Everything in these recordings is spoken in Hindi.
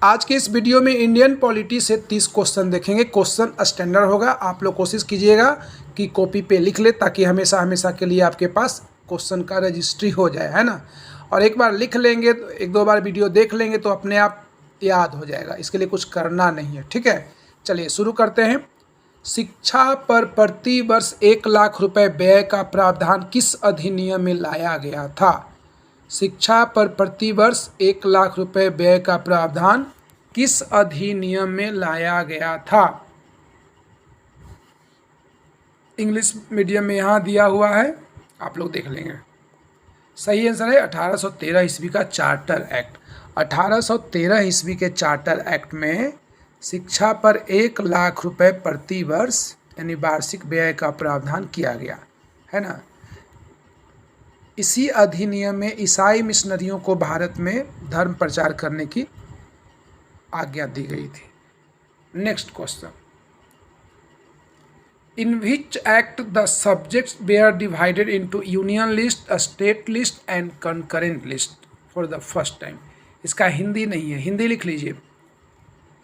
आज के इस वीडियो में इंडियन पॉलिटी से 30 क्वेश्चन देखेंगे। क्वेश्चन स्टैंडर्ड होगा, आप लोग कोशिश कीजिएगा कि कॉपी पे लिख ले ताकि हमेशा हमेशा के लिए आपके पास क्वेश्चन का रजिस्ट्री हो जाए, है ना। और एक बार लिख लेंगे तो एक दो बार वीडियो देख लेंगे तो अपने आप याद हो जाएगा, इसके लिए कुछ करना नहीं है, ठीक है। चलिए शुरू करते हैं। शिक्षा पर प्रति वर्ष 1 लाख रुपए व्यय का प्रावधान किस अधिनियम में लाया गया था? शिक्षा पर प्रति वर्ष 1 लाख रुपए व्यय का प्रावधान किस अधिनियम में लाया गया था? इंग्लिश मीडियम में यहाँ दिया हुआ है, आप लोग देख लेंगे। सही आंसर है 1813 ईस्वी का चार्टर एक्ट। 1813 ईस्वी के चार्टर एक्ट में शिक्षा पर 1 लाख रुपए प्रति वर्ष यानी वार्षिक व्यय का प्रावधान किया गया है ना। इसी अधिनियम में ईसाई मिशनरियों को भारत में धर्म प्रचार करने की आज्ञा दी गई थी। Next question, in which act the subjects were divided into union list, state list and concurrent list for the first time? इसका हिंदी नहीं है, हिंदी लिख लीजिए।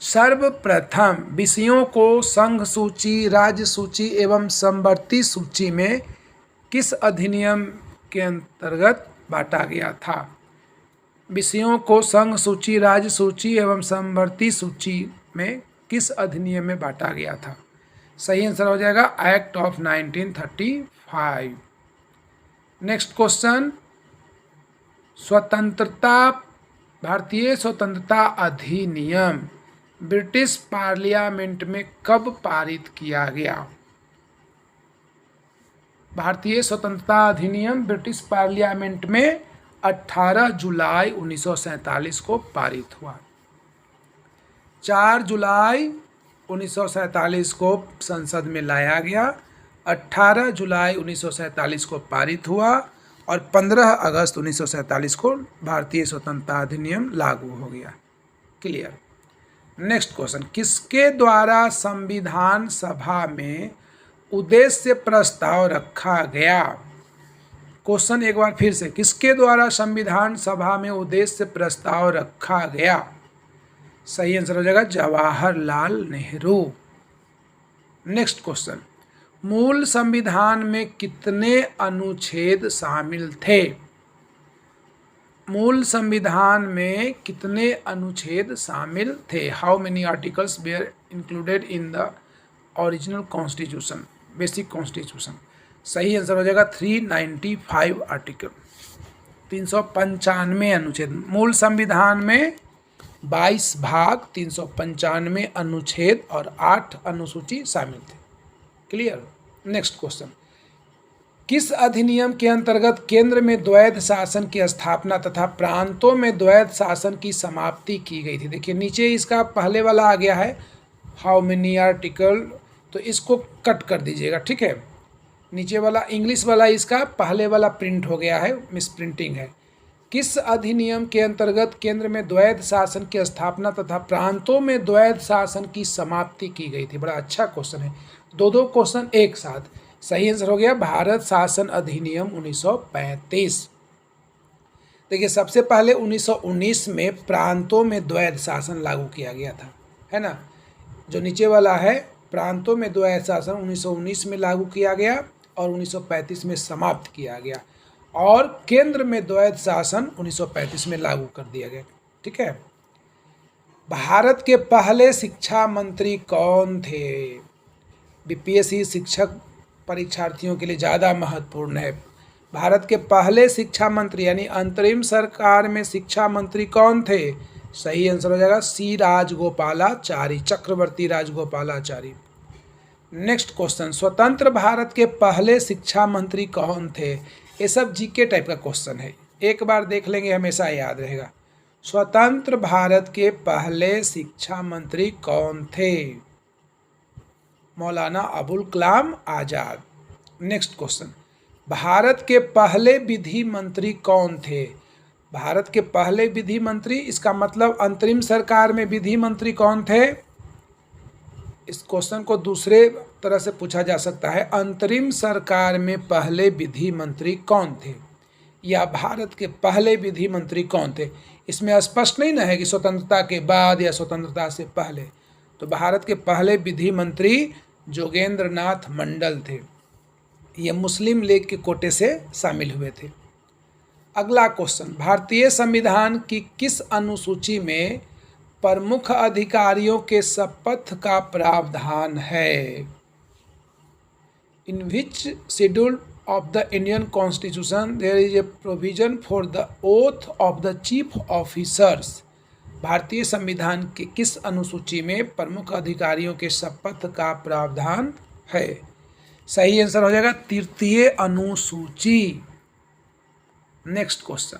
सर्वप्रथम विषयों को संघ सूची, राज्य सूची एवं समवर्ती सूची में किस अधिनियम के अंतर्गत बांटा गया था? विषयों को संघ सूची, राज्य सूची एवं समवर्ती सूची में किस अधिनियम में बांटा गया था? सही आंसर हो जाएगा एक्ट ऑफ 1935। नेक्स्ट क्वेश्चन, भारतीय स्वतंत्रता अधिनियम ब्रिटिश पार्लियामेंट में कब पारित किया गया? भारतीय स्वतंत्रता अधिनियम ब्रिटिश पार्लियामेंट में 18 जुलाई 1947 को पारित हुआ। 4 जुलाई 1947 को संसद में लाया गया, 18 जुलाई 1947 को पारित हुआ और 15 अगस्त 1947 को भारतीय स्वतंत्रता अधिनियम लागू हो गया। क्लियर। नेक्स्ट क्वेश्चन, किसके द्वारा संविधान सभा में उद्देश्य प्रस्ताव रखा गया? क्वेश्चन एक बार फिर से, किसके द्वारा संविधान सभा में उद्देश्य प्रस्ताव रखा गया? सही आंसर हो जाएगा जवाहरलाल नेहरू। नेक्स्ट क्वेश्चन, मूल संविधान में कितने अनुच्छेद शामिल थे? मूल संविधान में कितने अनुच्छेद शामिल थे? How many articles were included in the original constitution, basic constitution? सही आंसर हो जाएगा 395 आर्टिकल, 395 अनुच्छेद। मूल संविधान में 22 भाग, 395 अनुच्छेद और 8 अनुसूची शामिल थे। क्लियर। नेक्स्ट क्वेश्चन, किस अधिनियम के अंतर्गत केंद्र में द्वैध शासन की स्थापना तथा प्रांतों में द्वैध शासन की समाप्ति की गई थी? देखिए नीचे इसका पहले वाला आ गया है हाउ मेनी आर्टिकल, तो इसको कट कर दीजिएगा, ठीक है। नीचे वाला इंग्लिश वाला इसका पहले वाला प्रिंट हो गया है, मिस प्रिंटिंग है। किस अधिनियम के अंतर्गत केंद्र में द्वैध शासन की स्थापना तथा प्रांतों में द्वैध शासन की समाप्ति की गई थी? बड़ा अच्छा क्वेश्चन है, दो क्वेश्चन एक साथ। सही आंसर हो गया भारत शासन अधिनियम 1935। देखिए सबसे पहले 1919 में प्रांतों में द्वैध शासन लागू किया गया था, है ना। जो नीचे वाला है प्रांतों में द्वैध शासन 1919 में लागू किया गया और 1935 में समाप्त किया गया, और केंद्र में द्वैध शासन 1935 में लागू कर दिया गया, ठीक है। भारत के पहले शिक्षा मंत्री कौन थे? बीपीएससी शिक्षक परीक्षार्थियों के लिए ज़्यादा महत्वपूर्ण है। भारत के पहले शिक्षा मंत्री यानी अंतरिम सरकार में शिक्षा मंत्री कौन थे? सही आंसर हो जाएगा सी राजगोपालाचारी, चक्रवर्ती राजगोपालाचारी। नेक्स्ट क्वेश्चन, स्वतंत्र भारत के पहले शिक्षा मंत्री कौन थे? ये सब जीके टाइप का क्वेश्चन है, एक बार देख लेंगे हमेशा याद रहेगा। स्वतंत्र भारत के पहले शिक्षा मंत्री कौन थे? मौलाना अबुल कलाम आजाद। नेक्स्ट क्वेश्चन, भारत के पहले विधि मंत्री कौन थे? भारत के पहले विधि मंत्री, इसका मतलब अंतरिम सरकार में विधि मंत्री कौन थे? इस क्वेश्चन को दूसरे तरह से पूछा जा सकता है, अंतरिम सरकार में पहले विधि मंत्री कौन थे? या भारत के पहले विधि मंत्री कौन थे? इसमें स्पष्ट नहीं ना है कि स्वतंत्रता के बाद या स्वतंत्रता से पहले। तो भारत के पहले विधि मंत्री जोगेंद्र नाथ मंडल थे। ये मुस्लिम लीग के कोटे से शामिल हुए थे। अगला क्वेश्चन, भारतीय संविधान की किस अनुसूची में प्रमुख अधिकारियों के शपथ का प्रावधान है? इन विच schedule of the Indian Constitution there is a provision for the oath of the chief officers। भारतीय संविधान के किस अनुसूची में प्रमुख अधिकारियों के शपथ का प्रावधान है? सही आंसर हो जाएगा तृतीय अनुसूची। नेक्स्ट क्वेश्चन,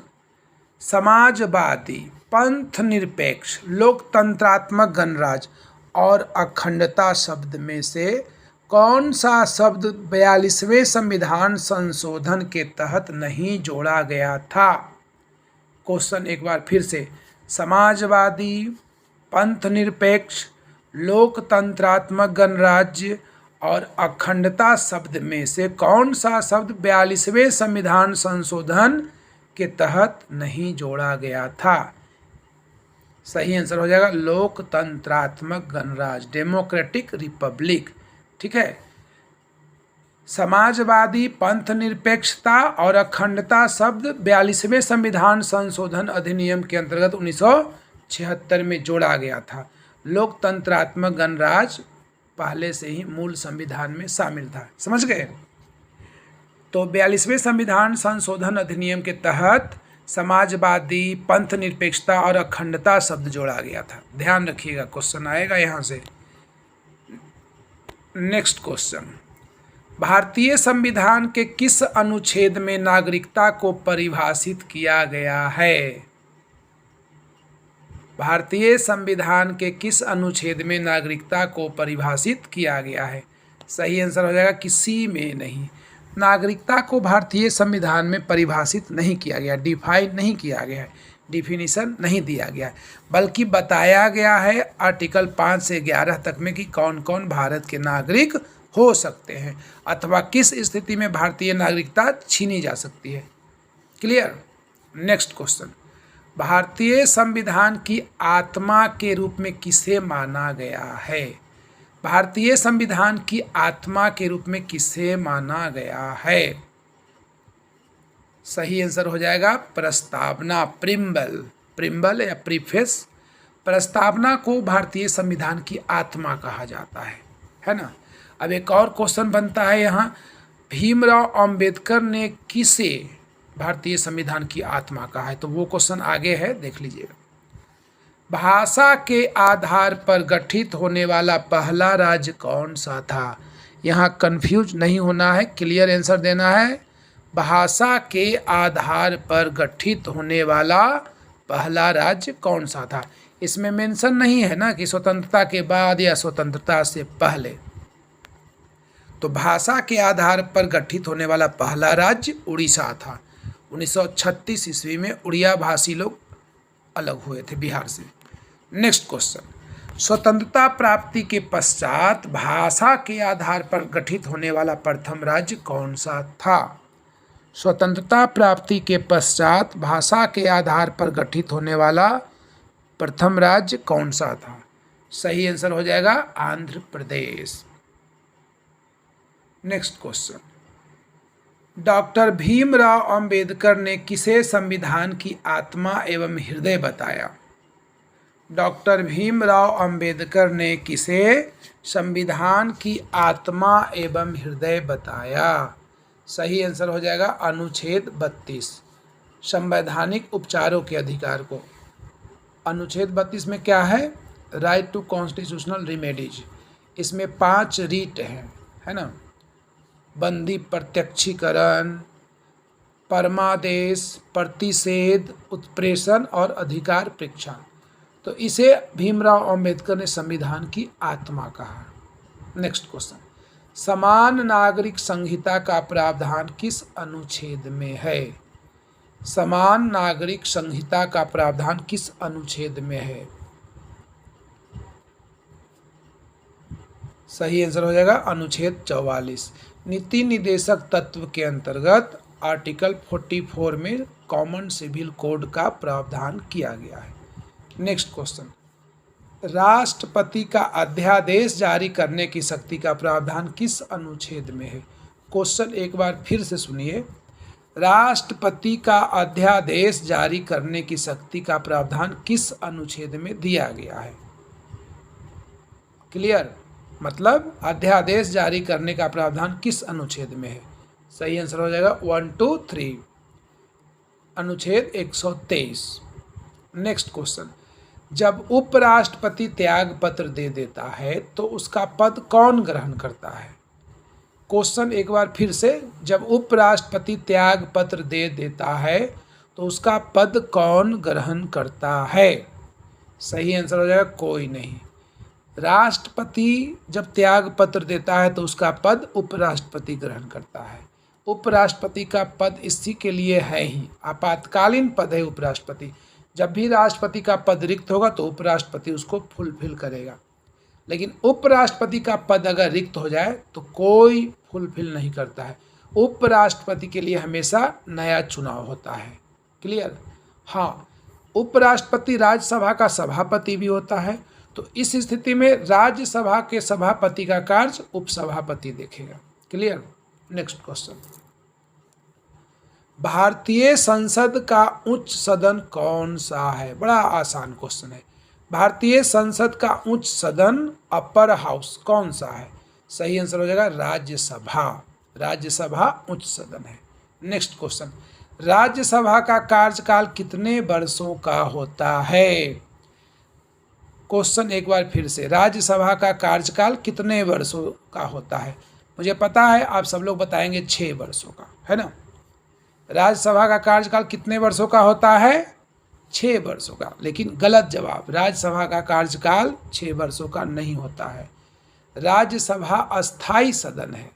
समाजवादी, पंथ निरपेक्ष, लोकतंत्रात्मक गणराज्य और अखंडता शब्द में से कौन सा शब्द 42वें संविधान संशोधन के तहत नहीं जोड़ा गया था? क्वेश्चन एक बार फिर से, समाजवादी, पंथ निरपेक्ष, लोकतंत्रात्मक गणराज्य और अखंडता शब्द में से कौन सा शब्द 42वें संविधान संशोधन के तहत नहीं जोड़ा गया था? सही आंसर हो जाएगा लोकतंत्रात्मक गणराज्य, डेमोक्रेटिक रिपब्लिक। ठीक है, समाजवादी, पंथ निरपेक्षता और अखंडता शब्द 42वें संविधान संशोधन अधिनियम के अंतर्गत 1976 में जोड़ा गया था। लोकतंत्रात्मक गणराज्य पहले से ही मूल संविधान में शामिल था। समझ गए? तो 42वें संविधान संशोधन अधिनियम के तहत समाजवादी, पंथ निरपेक्षता और अखंडता शब्द जोड़ा गया था। ध्यान रखिएगा, क्वेश्चन आएगा यहाँ से। नेक्स्ट क्वेश्चन, भारतीय संविधान के किस अनुच्छेद में नागरिकता को परिभाषित किया गया है? भारतीय संविधान के किस अनुच्छेद में नागरिकता को परिभाषित किया गया है? सही आंसर हो जाएगा किसी में नहीं। नागरिकता को भारतीय संविधान में परिभाषित नहीं किया गया, डिफाइन नहीं किया गया है, डिफिनीशन नहीं दिया गया है, बल्कि बताया गया है आर्टिकल 5 से 11 तक में कि कौन कौन भारत के नागरिक हो सकते हैं अथवा किस स्थिति में भारतीय नागरिकता छीनी जा सकती है। क्लियर? नेक्स्ट क्वेश्चन, भारतीय संविधान की आत्मा के रूप में किसे माना गया है? भारतीय संविधान की आत्मा के रूप में किसे माना गया है? सही आंसर हो जाएगा प्रस्तावना, प्रिम्बल या प्रीफेस। प्रस्तावना को भारतीय संविधान की आत्मा कहा जाता है ना। अब एक और क्वेश्चन बनता है यहाँ, भीमराव अंबेडकर ने किसे भारतीय संविधान की आत्मा कहा है? तो वो क्वेश्चन आगे है, देख लीजिएगा। भाषा के आधार पर गठित होने वाला पहला राज्य कौन सा था? यहाँ कंफ्यूज नहीं होना है, क्लियर आंसर देना है। भाषा के आधार पर गठित होने वाला पहला राज्य कौन सा था? इसमें मेंशन नहीं है ना कि स्वतंत्रता के बाद या स्वतंत्रता से पहले। तो भाषा के आधार पर गठित होने वाला पहला राज्य उड़ीसा था। 1936 ईस्वी में उड़िया भाषी लोग अलग हुए थे बिहार से। नेक्स्ट क्वेश्चन, स्वतंत्रता प्राप्ति के पश्चात भाषा के आधार पर गठित होने वाला प्रथम राज्य कौन सा था? स्वतंत्रता प्राप्ति के पश्चात भाषा के आधार पर गठित होने वाला प्रथम राज्य कौन सा था? सही आंसर हो जाएगा Andhra Pradesh. Next question, doctor Bhimrao Ambedkar ने किसे संविधान की आत्मा एवं हृदय बताया? डॉक्टर भीमराव अंबेडकर ने किसे संविधान की आत्मा एवं हृदय बताया? सही आंसर हो जाएगा अनुच्छेद 32, संवैधानिक उपचारों के अधिकार को। अनुच्छेद 32 में क्या है? Right to constitutional remedies. इसमें 5 रीट हैं, है ना। बंदी प्रत्यक्षीकरण, परमादेश, प्रतिषेध, उत्प्रेषण और अधिकार परीक्षा। तो इसे भीमराव अंबेडकर ने संविधान की आत्मा कहा। नेक्स्ट क्वेश्चन, समान नागरिक संहिता का प्रावधान किस अनुच्छेद में है? समान नागरिक संहिता का प्रावधान किस अनुच्छेद में है? सही आंसर हो जाएगा अनुच्छेद 44। नीति निदेशक तत्व के अंतर्गत आर्टिकल 44 में कॉमन सिविल कोड का प्रावधान किया गया है। नेक्स्ट क्वेश्चन, राष्ट्रपति का अध्यादेश जारी करने की शक्ति का प्रावधान किस अनुच्छेद में है? क्वेश्चन एक बार फिर से सुनिए, राष्ट्रपति का अध्यादेश जारी करने की शक्ति का प्रावधान किस अनुच्छेद में दिया गया है? क्लियर, मतलब अध्यादेश जारी करने का प्रावधान किस अनुच्छेद में है? सही आंसर हो जाएगा 1, 2, 3, अनुच्छेद 123। नेक्स्ट क्वेश्चन, जब उपराष्ट्रपति त्याग पत्र दे देता है तो उसका पद कौन ग्रहण करता है? क्वेश्चन एक बार फिर से, जब उपराष्ट्रपति त्याग पत्र दे देता है तो उसका पद कौन ग्रहण करता है? सही आंसर हो जाएगा कोई नहीं। राष्ट्रपति जब त्याग पत्र देता है तो उसका पद उपराष्ट्रपति ग्रहण करता है। उपराष्ट्रपति का पद इसी के लिए है ही, आपातकालीन पद है उपराष्ट्रपति। जब भी राष्ट्रपति का पद रिक्त होगा तो उपराष्ट्रपति उसको फुलफिल करेगा, लेकिन उपराष्ट्रपति का पद अगर रिक्त हो जाए तो कोई फुलफिल नहीं करता है। उपराष्ट्रपति के लिए हमेशा नया चुनाव होता है। क्लियर? हाँ, उपराष्ट्रपति राज्यसभा का सभापति भी होता है, तो इस स्थिति में राज्यसभा के सभापति का कार्य उपसभापति देखेगा। क्लियर? नेक्स्ट क्वेश्चन, भारतीय संसद का उच्च सदन कौन सा है? बड़ा आसान क्वेश्चन है। भारतीय संसद का उच्च सदन, अपर हाउस, कौन सा है? सही आंसर हो जाएगा राज्यसभा। राज्यसभा उच्च सदन है। नेक्स्ट क्वेश्चन, राज्यसभा का कार्यकाल कितने वर्षों का होता है? क्वेश्चन एक बार फिर से, राज्यसभा का कार्यकाल कितने वर्षों का होता है? मुझे पता है आप सब लोग बताएंगे 6 वर्षों का, है ना। राज्यसभा का कार्यकाल कितने वर्षों का होता है? 6 वर्षों का। लेकिन गलत जवाब, राज्यसभा का कार्यकाल 6 वर्षों का नहीं होता है। राज्यसभा अस्थाई सदन है।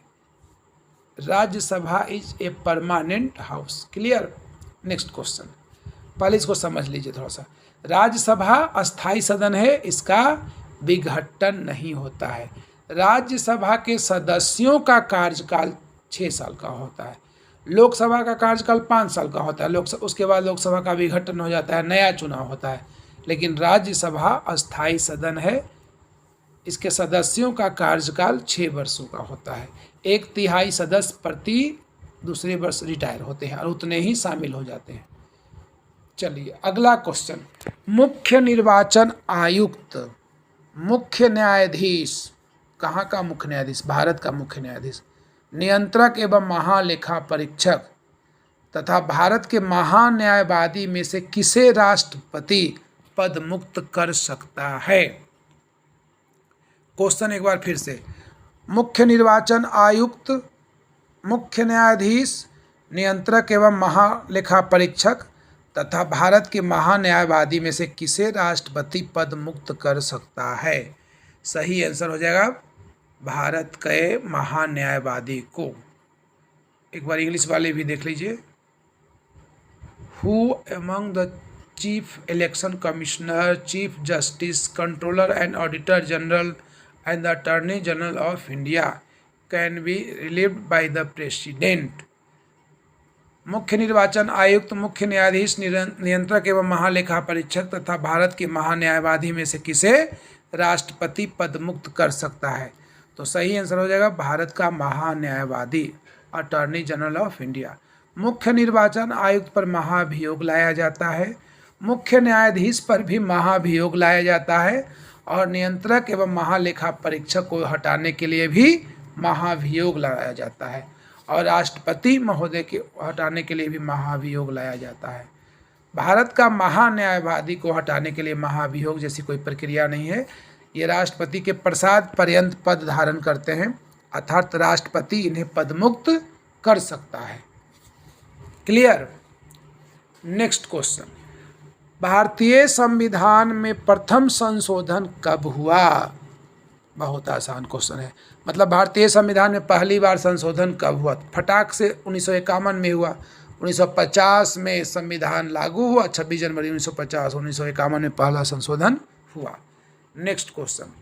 Rajya Sabha is a permanent house. Clear? Next question, पहले इसको समझ लीजिए थोड़ा सा। राज्यसभा अस्थाई सदन है, इसका विघटन नहीं होता है। राज्यसभा के सदस्यों का कार्यकाल 6 साल का होता है। लोकसभा का कार्यकाल 5 साल का होता है। उसके बाद लोकसभा का विघटन हो जाता है, नया चुनाव होता है। लेकिन राज्यसभा अस्थाई सदन है, इसके सदस्यों का कार्यकाल 6 वर्षों का होता है। 1/3 सदस्य प्रति दूसरे वर्ष रिटायर होते हैं और उतने ही शामिल हो जाते हैं। चलिए अगला क्वेश्चन, मुख्य निर्वाचन आयुक्त, मुख्य न्यायाधीश, कहाँ का मुख्य न्यायाधीश? भारत का मुख्य न्यायाधीश, नियंत्रक एवं महालेखा परीक्षक तथा भारत के महान्यायवादी में से किसे राष्ट्रपति पद मुक्त कर सकता है? क्वेश्चन एक बार फिर से, मुख्य निर्वाचन आयुक्त, मुख्य न्यायाधीश, नियंत्रक एवं महालेखा परीक्षक तथा भारत के महान्यायवादी में से किसे राष्ट्रपति पद मुक्त कर सकता है? सही आंसर हो जाएगा भारत के महान्यायवादी को। एक बार इंग्लिश वाले भी देख लीजिए। Who among the chief election commissioner, chief justice, controller and auditor general and the attorney general of India can be relieved by the president? मुख्य निर्वाचन आयुक्त, मुख्य न्यायाधीश, नियंत्रक एवं महालेखा परीक्षक तथा भारत के महान्यायवादी में से किसे राष्ट्रपति पद मुक्त कर सकता है? तो सही आंसर हो जाएगा भारत का महान्यायवादी, अटॉर्नी जनरल ऑफ इंडिया। मुख्य निर्वाचन आयुक्त पर महाभियोग लाया जाता है, मुख्य न्यायाधीश पर भी महाभियोग लाया जाता है और नियंत्रक एवं महालेखा परीक्षक को हटाने के लिए भी महाभियोग लाया जाता है और राष्ट्रपति महोदय के हटाने के लिए भी महाभियोग लाया जाता है। भारत का महान्यायवादी को हटाने के लिए महाभियोग जैसी कोई प्रक्रिया नहीं है। ये राष्ट्रपति के प्रसाद पर्यंत पद धारण करते हैं, अर्थात राष्ट्रपति इन्हें पदमुक्त कर सकता है। क्लियर? नेक्स्ट क्वेश्चन, भारतीय संविधान में प्रथम संशोधन कब हुआ? बहुत आसान क्वेश्चन है। मतलब भारतीय संविधान में पहली बार संशोधन कब हुआ? फटाक से 1951 में हुआ। 1950 में संविधान लागू हुआ, 26 जनवरी 1950। 1951 में पहला संशोधन हुआ। नेक्स्ट क्वेश्चन,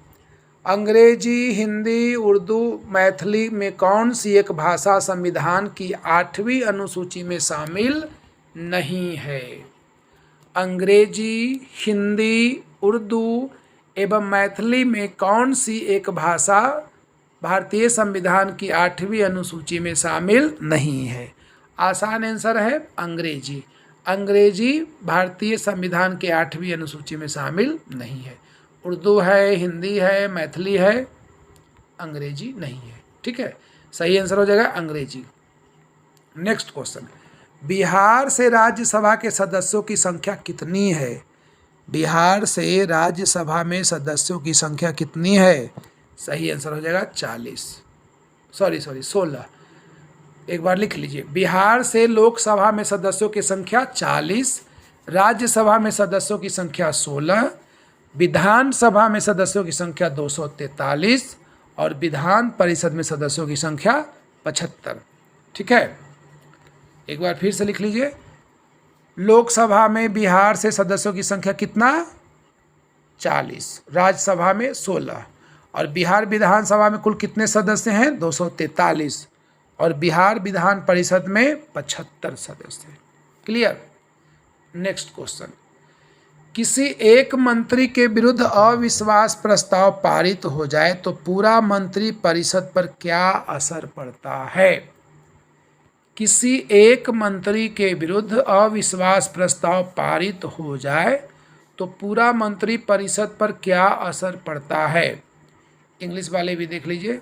अंग्रेजी, हिंदी, उर्दू, मैथिली में कौन सी एक भाषा संविधान की 8वीं अनुसूची में शामिल नहीं है? अंग्रेजी, हिंदी, उर्दू एवं मैथिली में कौन सी एक भाषा भारतीय संविधान की 8वीं अनुसूची में शामिल नहीं है? आसान आंसर है अंग्रेजी। अंग्रेजी भारतीय संविधान के 8वीं अनुसूची में शामिल नहीं है। उर्दू है, हिंदी है, मैथिली है, अंग्रेजी नहीं है। ठीक है, सही आंसर हो जाएगा अंग्रेजी। नेक्स्ट क्वेश्चन, बिहार से राज्यसभा के सदस्यों की संख्या कितनी है? बिहार से राज्यसभा में सदस्यों की संख्या कितनी है? सही आंसर हो जाएगा 16। एक बार लिख लीजिए, बिहार से लोकसभा में सदस्यों की संख्या 40, राज्यसभा में सदस्यों की संख्या 16, विधानसभा में सदस्यों की संख्या 243 और विधान परिषद में सदस्यों की संख्या 75। ठीक है, एक बार फिर से लिख लीजिए, लोकसभा में बिहार से सदस्यों की संख्या कितना? 40, राज्यसभा में 16 और बिहार विधानसभा में कुल कितने सदस्य हैं? 243 और बिहार विधान परिषद में 75 सदस्य। क्लियर। नेक्स्ट क्वेश्चन, किसी एक मंत्री के विरुद्ध अविश्वास प्रस्ताव पारित हो जाए तो पूरा मंत्री परिषद पर क्या असर पड़ता है? किसी एक मंत्री के विरुद्ध अविश्वास प्रस्ताव पारित हो जाए तो पूरा मंत्री परिषद पर क्या असर पड़ता है? इंग्लिश वाले भी देख लीजिए।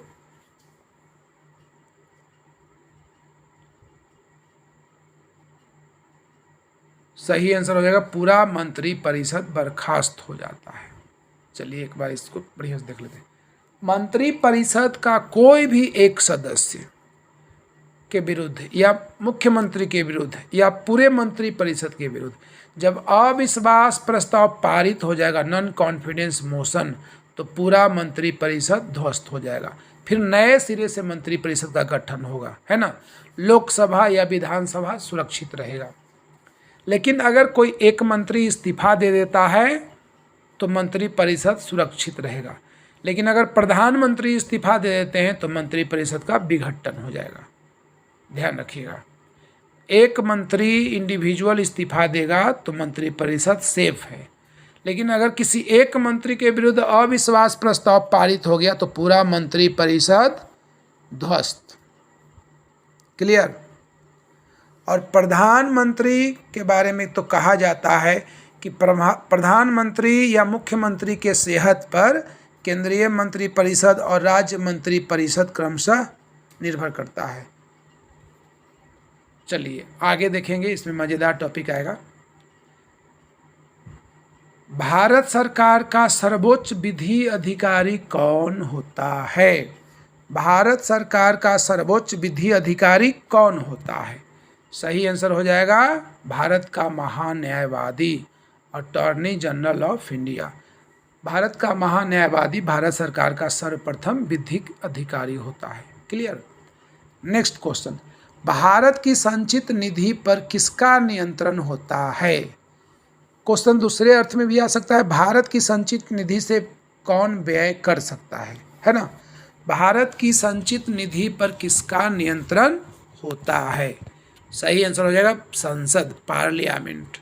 सही आंसर हो जाएगा पूरा मंत्री परिषद बर्खास्त हो जाता है। चलिए एक बार इसको बढ़िया से देख लेते हैं। मंत्री परिषद का कोई भी एक सदस्य के विरुद्ध या मुख्यमंत्री के विरुद्ध या पूरे मंत्री परिषद के विरुद्ध जब अविश्वास प्रस्ताव पारित हो जाएगा, नॉन कॉन्फिडेंस मोशन, तो पूरा मंत्री परिषद ध्वस्त हो जाएगा। फिर नए सिरे से मंत्री परिषद का गठन होगा, है ना। लोकसभा या विधानसभा सुरक्षित रहेगा। लेकिन अगर कोई एक मंत्री इस्तीफा दे देता है तो मंत्री परिषद सुरक्षित रहेगा। लेकिन अगर प्रधानमंत्री इस्तीफा दे देते हैं तो मंत्री परिषद का विघटन हो जाएगा। ध्यान रखिएगा, एक मंत्री इंडिविजुअल इस्तीफा देगा तो मंत्री परिषद सेफ है। लेकिन अगर किसी एक मंत्री के विरुद्ध अविश्वास प्रस्ताव पारित हो गया तो पूरा मंत्री परिषद ध्वस्त। क्लियर। और प्रधानमंत्री के बारे में तो कहा जाता है कि प्रधानमंत्री या मुख्यमंत्री के सेहत पर केंद्रीय मंत्री परिषद और राज्य मंत्री परिषद क्रमशः निर्भर करता है। चलिए आगे देखेंगे, इसमें मज़ेदार टॉपिक आएगा। भारत सरकार का सर्वोच्च विधि अधिकारी कौन होता है? भारत सरकार का सर्वोच्च विधि अधिकारी कौन होता है? सही आंसर हो जाएगा भारत का महान्यायवादी, attorney general of India. Bharat का महान्यायवादी भारत सरकार का सर्वप्रथम विधिक अधिकारी होता है। क्लियर। नेक्स्ट क्वेश्चन, भारत की संचित निधि पर किसका नियंत्रण होता है? क्वेश्चन दूसरे अर्थ में भी आ सकता है, भारत की संचित निधि से कौन व्यय कर सकता है ना। भारत की संचित निधि पर किसका नियंत्रण होता है? सही आंसर हो जाएगा संसद, पार्लियामेंट।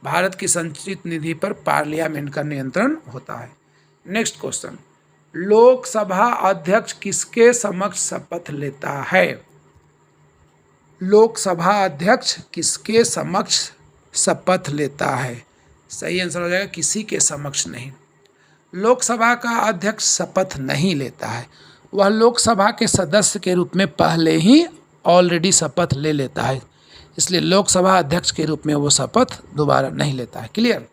भारत की संचित निधि पर पार्लियामेंट का नियंत्रण होता है। नेक्स्ट क्वेश्चन, लोकसभा अध्यक्ष किसके समक्ष शपथ लेता है? लोकसभा अध्यक्ष किसके समक्ष शपथ लेता है? सही आंसर हो जाएगा किसी के समक्ष नहीं। लोकसभा का अध्यक्ष शपथ नहीं लेता है, वह लोकसभा के सदस्य के रूप में पहले ही ऑलरेडी शपथ ले लेता है, इसलिए लोकसभा अध्यक्ष के रूप में वो शपथ दोबारा नहीं लेता है। क्लियर।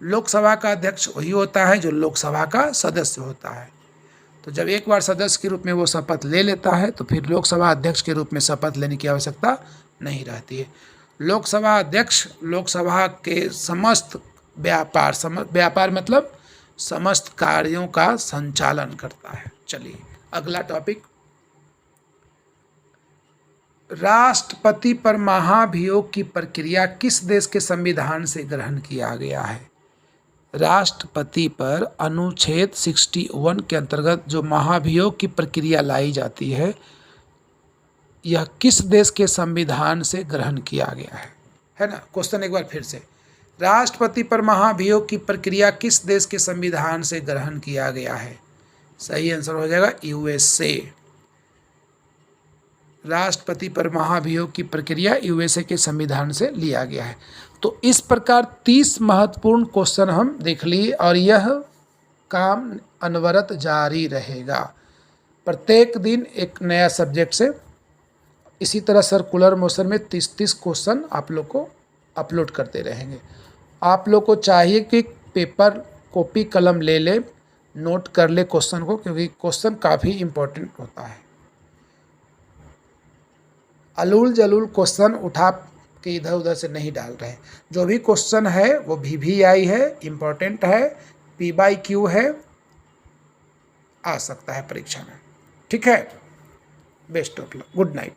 लोकसभा का अध्यक्ष वही होता है जो लोकसभा का सदस्य होता है। तो जब एक बार सदस्य के रूप में वो शपथ ले लेता है तो फिर लोकसभा अध्यक्ष के रूप में शपथ लेने की आवश्यकता नहीं रहती है। लोकसभा अध्यक्ष लोकसभा के समस्त व्यापार मतलब समस्त कार्यों का संचालन करता है। चलिए अगला टॉपिक, राष्ट्रपति पर महाभियोग की प्रक्रिया किस देश के संविधान से ग्रहण किया गया है? राष्ट्रपति पर अनुच्छेद 61 के अंतर्गत जो महाभियोग की प्रक्रिया लाई जाती है, यह किस देश के संविधान से ग्रहण किया गया है ना। क्वेश्चन एक बार फिर से, राष्ट्रपति पर महाभियोग की प्रक्रिया किस देश के संविधान से ग्रहण किया गया है? सही आंसर हो जाएगा यूएसए। राष्ट्रपति पर महाभियोग की प्रक्रिया यूएसए के संविधान से लिया गया है। तो इस प्रकार 30 महत्वपूर्ण क्वेश्चन हम देख लिए और यह काम अनवरत जारी रहेगा, प्रत्येक दिन एक नया सब्जेक्ट से। इसी तरह सर्कुलर मोशन में 30-30 क्वेश्चन आप लोग को अपलोड करते रहेंगे। आप लोग को चाहिए कि पेपर कॉपी कलम ले ले, नोट कर ले क्वेश्चन को, क्योंकि क्वेश्चन काफ़ी इम्पोर्टेंट होता है। अलूल जलूल क्वेश्चन उठा के इधर उधर से नहीं डाल रहे हैं। जो भी क्वेश्चन है वो VVI है, इम्पोर्टेंट है, P/Q है, आ सकता है परीक्षा में। ठीक है, best of luck, good night.